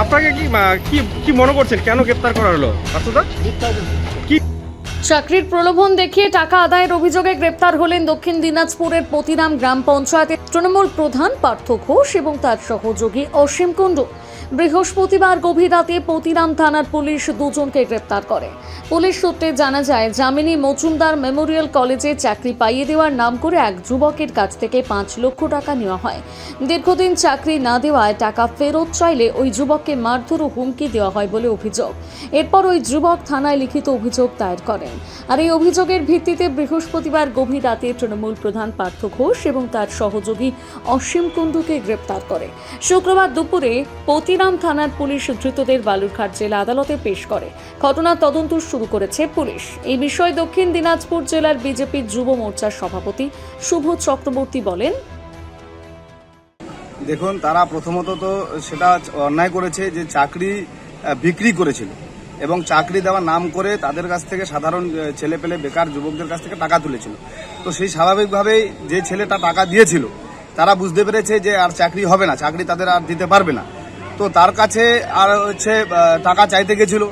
আপনাকে কি কি কি মনে করছেন, কেন গ্রেপ্তার করা হলো পার্থদা? কি চাকরির প্রলোভন দেখিয়ে টাকা আদায়ের অভিযোগে গ্রেপ্তার হলেন দক্ষিণ দিনাজপুরের পতিরাম গ্রাম পঞ্চায়েতের তৃণমূল প্রধান পার্থ ঘোষ এবং তার সহযোগী অসীম কুণ্ডু। বৃহস্পতিবার গভীর রাতে পতিরাম থানার পুলিশ দুজনকে গ্রেপ্তার করে। পুলিশ সূত্রে জানা যায়, যামিনী মজুমদার মেমোরিয়াল কলেজে চাকরি পাইয়ে দেওয়ার নাম করে এক যুবকের কাছ থেকে 5 লক্ষ টাকা নেওয়া হয়। দীর্ঘদিন চাকরি না দেওয়ায় টাকা ফেরত চাইলে ওই যুবককে মারধর ও হুমকি দেওয়া হয় বলে অভিযোগ। এরপর ওই যুবক থানায় লিখিত অভিযোগ দায়ের করেন। আর এই অভিযোগের ভিত্তিতে বৃহস্পতিবার গভীর রাতে তৃণমূল প্রধান পার্থ ঘোষ এবং তার সহযোগী অসীম কুণ্ডুকে গ্রেপ্তার করে। শুক্রবার দুপুরে পতিরাম থানার পুলিশ ধৃতদের বালুরঘাট জেলা আদালতে পেশ করে। ঘটনার তদন্ত শুরু করেছে পুলিশ। এই বিষয়ে দক্ষিণ দিনাজপুর জেলার বিজেপি যুব মোর্চার সভাপতি শুভ চক্রবর্তী বলেন, দেখুন, তারা প্রথমত তো সেটা অন্যায় করেছে যে চাকরি বিক্রি করেছিল এবং চাকরি দেওয়ার নাম করে তাদের কাছ থেকে সাধারণ ছেলেপেলে বেকার যুবকদের কাছ থেকে টাকা তুলেছিল। তো সেই স্বাভাবিকভাবেই যে ছেলেটা টাকা দিয়েছিল তারা বুঝতে পেরেছে যে আর চাকরি হবে না, চাকরি তাদের আর দিতে পারবে না। তো তার কাছে আর টাকা চাইতে গেছিল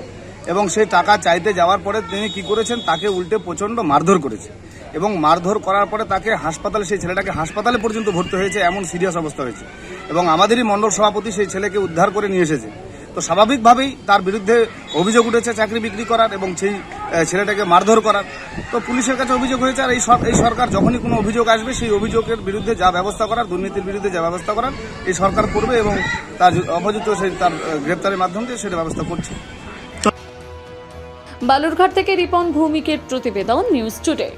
এবং সেই টাকা চাইতে যাওয়ার পরে তিনি কি করেছেন, তাকে উল্টে প্রচণ্ড মারধর করেছে এবং মারধর করার পরে তাকে হাসপাতালে, সেই ছেলেটাকে হাসপাতালে পর্যন্ত ভর্তি হয়েছে, এমন সিরিয়াস অবস্থা হয়েছে এবং আমাদেরই মণ্ডল সভাপতি সেই ছেলেকে উদ্ধার করে নিয়ে এসেছে। তো স্বাভাবিকভাবেই তার বিরুদ্ধে অভিযোগ উঠেছে চাকরি বিক্রি করার এবং সেই ছেলেটাকে মারধর করার। তো পুলিশের কাছে অভিযোগ হয়েছে, আর এই সরকার যখনই কোনো অভিযোগ আসবে সেই অভিযোগের বিরুদ্ধে যা ব্যবস্থা করার, দুর্নীতির বিরুদ্ধে যা ব্যবস্থা করার এই সরকার করবে এবং তার অপযুক্ত তার গ্রেপ্তারের মাধ্যমে সেটা ব্যবস্থা করছে। বালুরঘাট থেকে রিপন ভৌমিকের প্রতিবেদন, নিউজ টুডে।